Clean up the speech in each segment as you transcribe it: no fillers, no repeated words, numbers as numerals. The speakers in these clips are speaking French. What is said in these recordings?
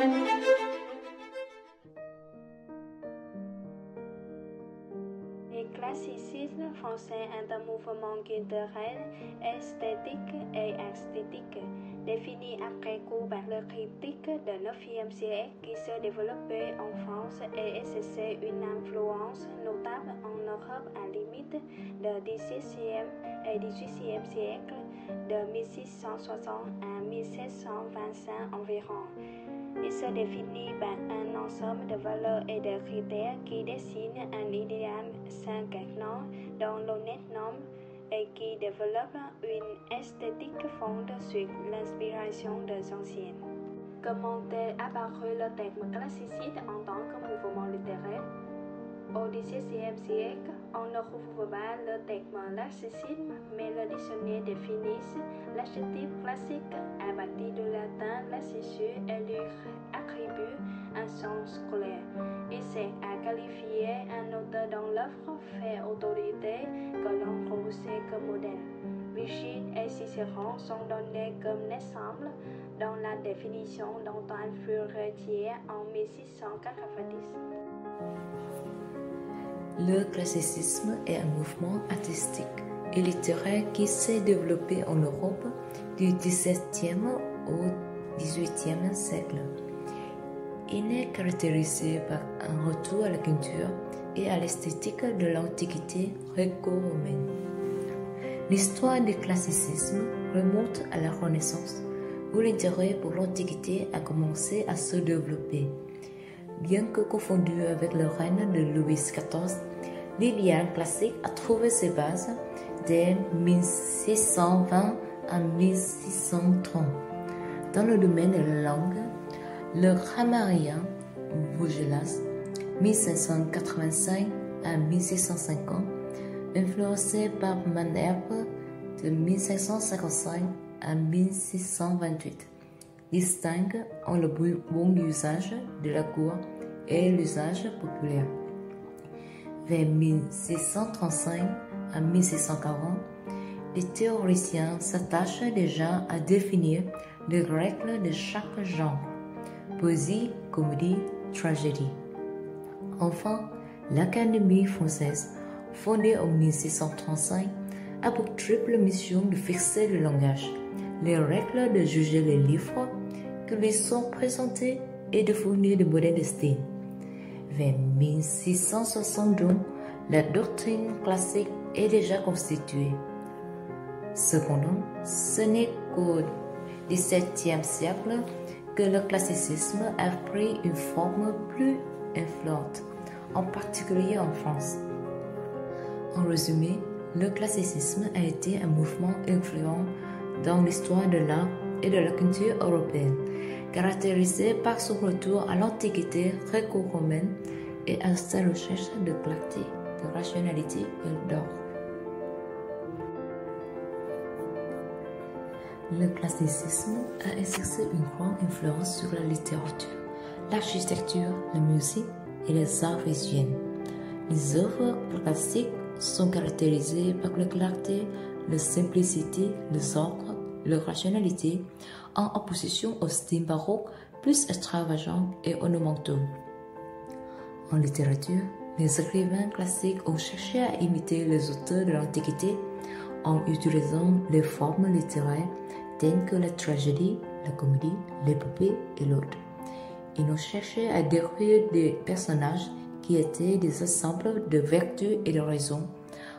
Le classicisme français est un mouvement culturel, esthétique et esthétique, défini après coup par le critique du IXe siècle qui se développait en France et exerçait une influence notable en Europe à la limite du XVIIe et XVIIIe siècle, de 1660 à 1725 environ. Il se définit par un ensemble de valeurs et de critères qui dessinent un idéal s'incarnant dans l'honnête homme et qui développe une esthétique fondée sur l'inspiration des anciens. Comment est apparu le terme classiciste en tant que mouvement littéraire? Au XVIIe siècle, on ne retrouve pas le terme classicisme, mais le dictionnaire définit l'adjectif classique à partir du latin classicus et lui attribue un sens scolaire. Il sert à qualifier un auteur dont l'œuvre fait autorité que l'on considère comme modèle. Virgile et Cicéron sont donnés comme exemple dans la définition d'Antoine Furetière en 1690. Le classicisme est un mouvement artistique et littéraire qui s'est développé en Europe du XVIIe au XVIIIe siècle. Il est caractérisé par un retour à la culture et à l'esthétique de l'Antiquité gréco-romaine. L'histoire du classicisme remonte à la Renaissance, où l'intérêt pour l'Antiquité a commencé à se développer. Bien que confondu avec le règne de Louis XIV, l'idéal classique a trouvé ses bases dès 1620 à 1630. Dans le domaine de la langue, le grammairien Vaugelas, 1585 à 1650, influencé par Malherbe de 1555 à 1628, distingue en le bon usage de la cour et l'usage populaire. Vers 1635 à 1640, les théoriciens s'attachent déjà à définir les règles de chaque genre: poésie, comédie, tragédie. Enfin, l'Académie française, fondée en 1635, a pour triple mission de fixer le langage, les règles de juger les livres qui lui sont présentés et de fournir des modèles de style. Vers 1672, la doctrine classique est déjà constituée. Cependant, ce n'est qu'au XVIIe siècle que le classicisme a pris une forme plus influente, en particulier en France. En résumé, le classicisme a été un mouvement influent dans l'histoire de l'art et de la culture européenne, caractérisé par son retour à l'Antiquité gréco-romaine et à sa recherche de clarté, de rationalité et d'ordre. Le classicisme a exercé une grande influence sur la littérature, l'architecture, la musique et les arts visuels. Les œuvres classiques sont caractérisées par la clarté, la simplicité, les ordres, la rationalité, en opposition au style baroque plus extravagant et ornemental. En littérature, les écrivains classiques ont cherché à imiter les auteurs de l'Antiquité en utilisant les formes littéraires telles que la tragédie, la comédie, l'épopée et l'autre. Ils ont cherché à décrire des personnages qui étaient des exemples de vertu et de raison,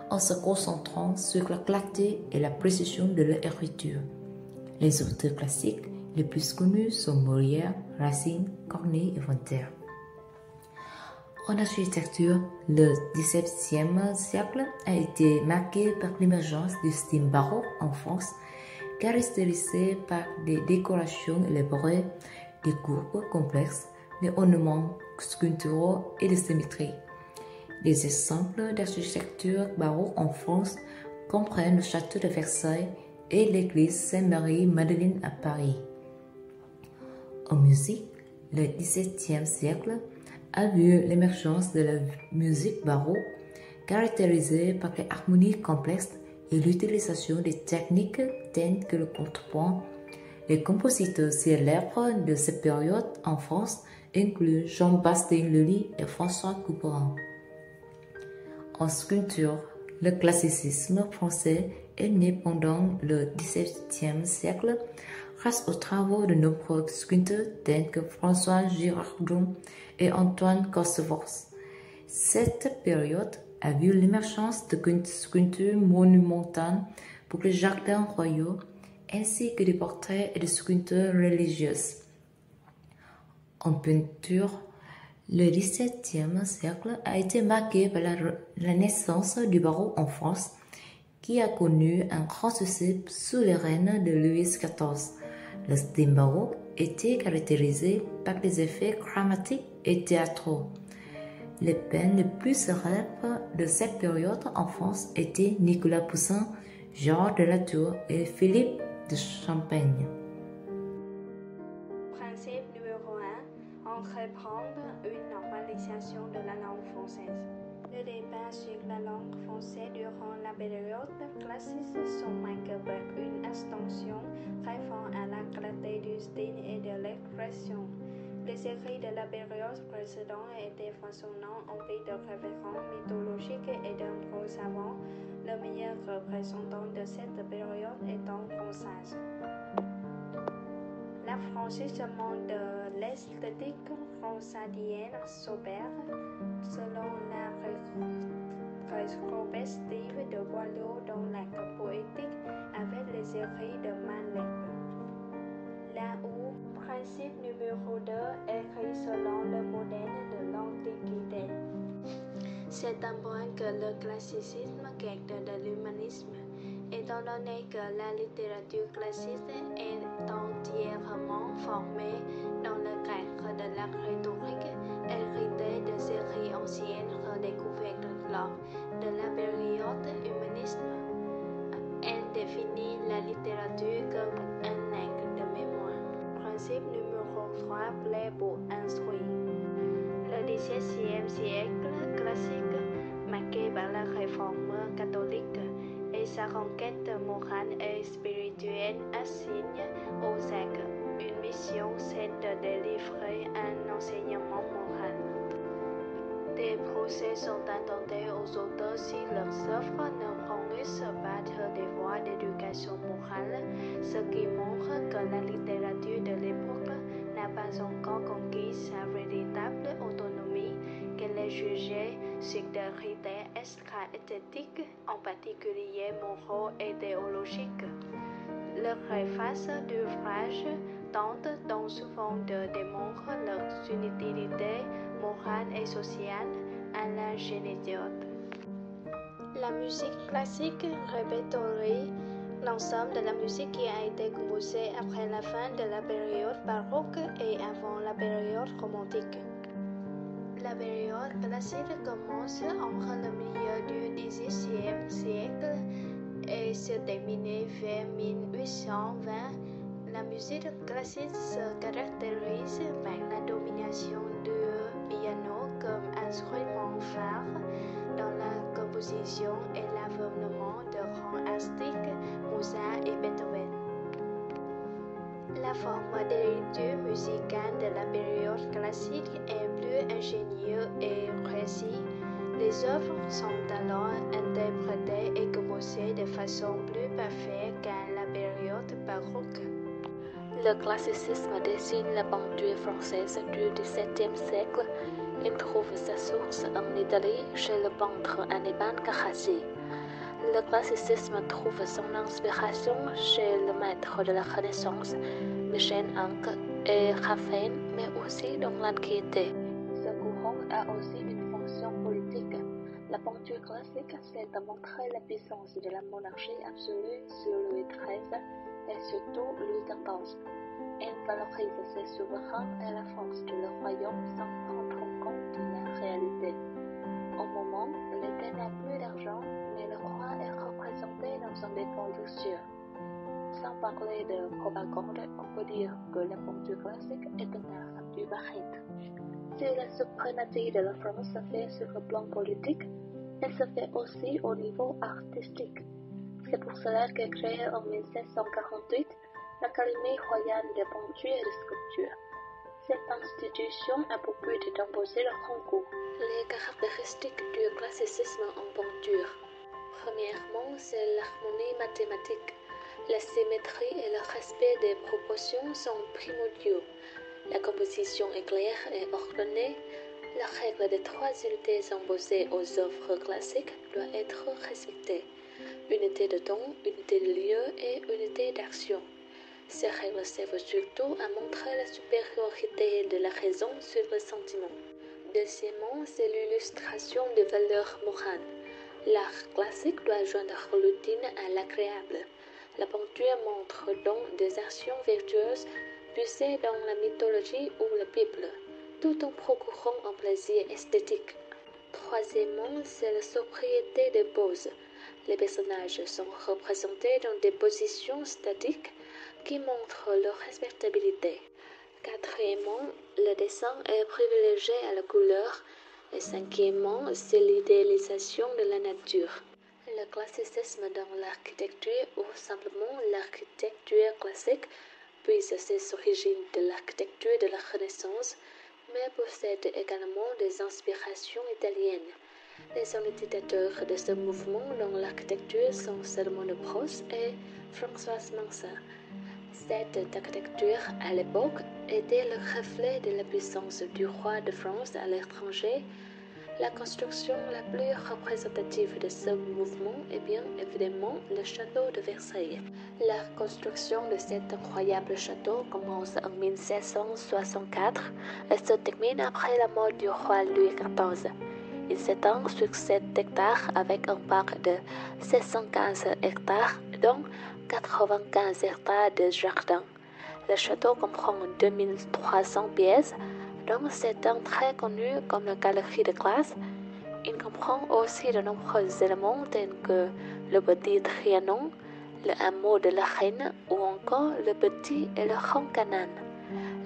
en se concentrant sur la clarté et la précision de leur écriture. Les auteurs classiques les plus connus sont Molière, Racine, Corneille et Voltaire. En architecture, le XVIIe siècle a été marqué par l'émergence du style baroque en France, caractérisé par des décorations élaborées, des courbes complexes, des ornements sculpturaux et des symétries. Des exemples d'architecture baroque en France comprennent le château de Versailles et l'église Sainte-Marie-Madeleine à Paris. En musique, le XVIIe siècle a vu l'émergence de la musique baroque, caractérisée par les harmonies complexes et l'utilisation des techniques telles que le contrepoint, Les compositeurs célèbres de cette période en France incluent Jean-Baptiste Lully et François Couperin. En sculpture, le classicisme français est né pendant le XVIIe siècle grâce aux travaux de nombreux sculpteurs tels que François Girardon et Antoine Cossevors. Cette période a vu l'émergence de sculptures monumentales pour les jardins royaux, ainsi que des portraits et des sculptures religieuses. En peinture, le XVIIe siècle a été marqué par la naissance du barreau en France, qui a connu un grand succès sous les règnes de Louis XIV. Le style baroque était caractérisé par des effets dramatiques et théâtraux. Les peintres les plus célèbres de cette période en France étaient Nicolas Poussin, Georges de la Tour et Philippe de Champaigne. Principe numéro 1. Entreprendre une normalisation de la langue française. Le débat sur la langue française durant la période classique sont marqués par une extension très forte à la clarté du style et de l'expression. Les écrits de la période précédente étaient foisonnants en de références mythologiques et d'impôts savants, le meilleur représentant de cette période étant Françoise. L'affranchissement de l'esthétique françaisienne s'opère, selon la rétrospective de Boileau dans l'acte poétique avec les écrits de Malherbe. Là où principe numéro 2 écrit selon le modèle de l'Antiquité. C'est un point que le classicisme quête de l'humanisme, étant donné que la littérature classique est entièrement formée dans le cadre de la rhétorique, héritée de séries anciennes redécouvertes lors de la période humaniste. Elle définit la littérature comme un acte de mémoire. Principe numéro 3 plaît pour instruire. Le XVIIe siècle classique, marqué par la réforme catholique et sa conquête morale et spirituelle, assigne aux évêques une mission, celle de délivrer un enseignement moral. Des procès sont intentés aux auteurs si leurs œuvres ne fournissent pas des voies d'éducation morale, ce qui montre que la littérature de l'époque n'a pas encore conquis sa véritable autonomie, qu'elle est jugée sur des critères extra-esthétiques, en particulier moraux et théologiques. Le préface d'ouvrage tente donc souvent de démontrer leur utilité morale et sociale à la Génésiode. La musique classique répertorie l'ensemble de la musique qui a été composée après la fin de la période baroque et avant la période romantique. La période classique commence entre le milieu du XVIe siècle et se termine vers 1820. La musique classique se caractérise par la domination du piano comme instrument phare dans la composition et l'avènement de grands artistes, Mozart et Beethoven. La forme d'écriture musicale de la période classique est plus ingénieuse et réussie. Les œuvres sont alors interprétées et composées de façon plus parfaite qu'à la période baroque. Le classicisme désigne la peinture française du XVIIe siècle. Il trouve sa source en Italie chez le peintre Annibale Carracci. Le classicisme trouve son inspiration chez le maître de la Renaissance, Michel Angles et Raphaël, mais aussi dans l'Antiquité. Ce courant a aussi une fonction politique. La peinture classique sert à montrer la puissance de la monarchie absolue sur Louis XIII et surtout Louis XIV. Elle valorise ses souverains et la force de leur royaume sans prendre en compte la réalité. Au moment, l'État n'a plus d'argent, mais le roi est représenté dans un décor luxueux. Sans parler de propagande, on peut dire que la peinture classique est un art du barbarie. Si la suprématie de la France se fait sur le plan politique, elle se fait aussi au niveau artistique. C'est pour cela que créée en 1748, l'Académie royale de peinture et de sculpture. Cette institution a pour but d'imposer le concours. Les caractéristiques du classicisme en peinture. Premièrement, c'est l'harmonie mathématique. La symétrie et le respect des proportions sont primordiaux. La composition est claire et ordonnée. La règle des 3 unités imposées aux œuvres classiques doit être respectée. Unité de temps, unité de lieu et unité d'action. Ces règles servent surtout à montrer la supériorité de la raison sur le sentiment. Deuxièmement, c'est l'illustration des valeurs morales. L'art classique doit joindre l'utile à l'agréable. La peinture montre donc des actions vertueuses puisées dans la mythologie ou la Bible, tout en procurant un plaisir esthétique. Troisièmement, c'est la sobriété des poses. Les personnages sont représentés dans des positions statiques qui montrent leur respectabilité. Quatrièmement, le dessin est privilégié à la couleur. Et cinquièmement, c'est l'idéalisation de la nature. Le classicisme dans l'architecture ou simplement l'architecture classique puise ses origines de l'architecture de la Renaissance, mais possède également des inspirations italiennes. Les initiateurs de ce mouvement dans l'architecture sont Salomon de Brosse et François Mansa. Cette architecture, à l'époque, était le reflet de la puissance du roi de France à l'étranger. La construction la plus représentative de ce mouvement est bien évidemment le château de Versailles. La construction de cet incroyable château commence en 1764 et se termine après la mort du roi Louis XIV. Il s'étend sur 7 hectares avec un parc de 715 hectares, dont 95 hectares de jardin. Le château comprend 2300 pièces, dont certains très connus comme la galerie de glace. Il comprend aussi de nombreux éléments tels que le petit Trianon, le hameau de la Reine ou encore le petit et le grand canal.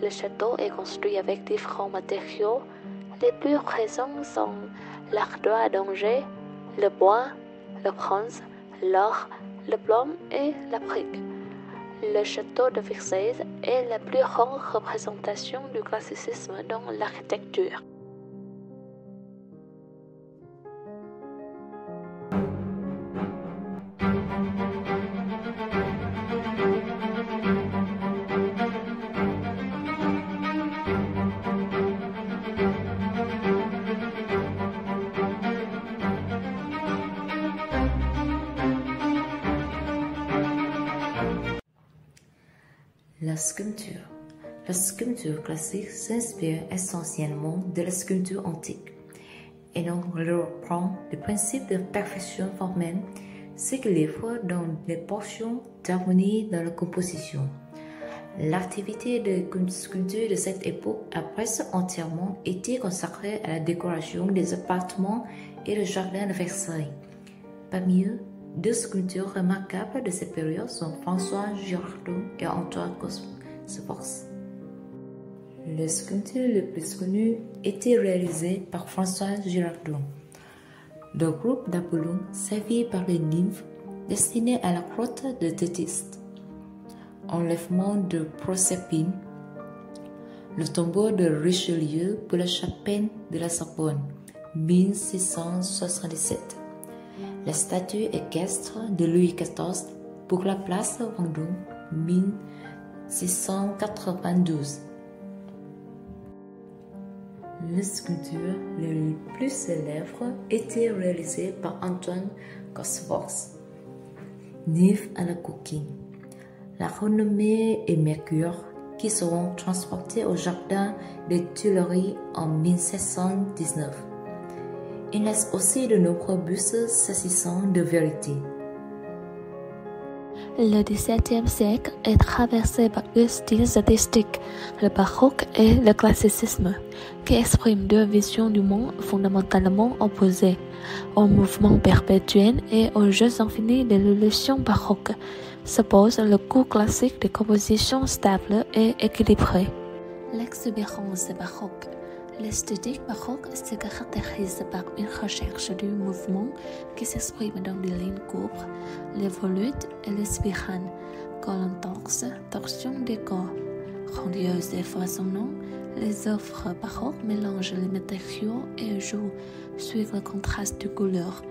Le château est construit avec différents matériaux. Les plus présents sont l'ardoise d'Angers, le bois, le bronze, l'or, le plomb et la brique. Le château de Versailles est la plus grande représentation du classicisme dans l'architecture. La sculpture. La sculpture classique s'inspire essentiellement de la sculpture antique et donc reprend le principe de perfection formelle, s'équilibre dans les portions d'harmonie dans la composition. L'activité de sculpture de cette époque a presque entièrement été consacrée à la décoration des appartements et le jardin de Versailles. Parmi eux, 2 sculptures remarquables de cette période sont François Girardot et Antoine Cosforce. Le sculpture le plus connu était réalisé par François Girardot. Le groupe d'Apollon servi par les nymphes destinées à la grotte de Thétis. Enlèvement de Proserpine. Le tombeau de Richelieu pour la chapelle de la Sorbonne, 1677. La statue équestre de Louis XIV pour la place Vendôme, 1692. La sculpture la plus célèbre était réalisée par Antoine Cosforce. Nymphe à la coquille. La renommée et Mercure qui seront transportés au jardin des Tuileries en 1719. Il laisse aussi de nombreux bustes saisissants de vérité. Le XVIIe siècle est traversé par 2 styles artistiques, le baroque et le classicisme, qui expriment 2 visions du monde fondamentalement opposées, au mouvement perpétuel et aux jeux infinis de l'illusion baroque, s'oppose le goût classique de composition stable et équilibrée. L'exubérance baroque. L'esthétique baroque se caractérise par une recherche du mouvement qui s'exprime dans les lignes courbes, les volutes et les spirales, entorse, torsion des corps. Grandiose et foisonnant, les œuvres baroques mélangent les matériaux et jouent sur le contraste de couleurs.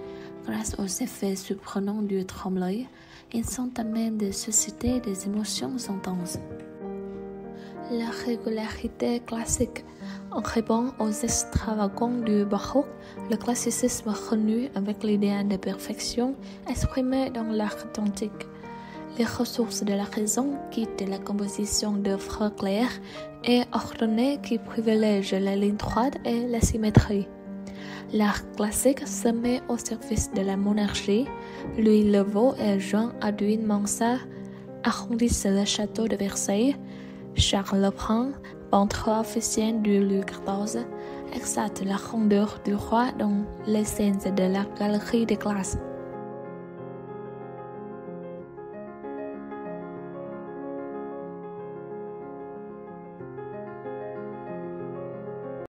Grâce aux effets surprenants du trompe-l'œil, ils sont à même de susciter des émotions intenses. La régularité classique. En répond aux extravagants du baroque, le classicisme renoue avec l'idéal de perfection exprimé dans l'art authentique. Les ressources de la raison quittent la composition d'œuvres claires et ordonnées qui privilègent la ligne droite et la symétrie. L'art classique se met au service de la monarchie. Louis le Veau et Jean Audouin Mansart arrondissent le château de Versailles. Charles le Grand, peintre officiel du Louis XIV, exalte la grandeur du roi dans les scènes de la galerie de glace.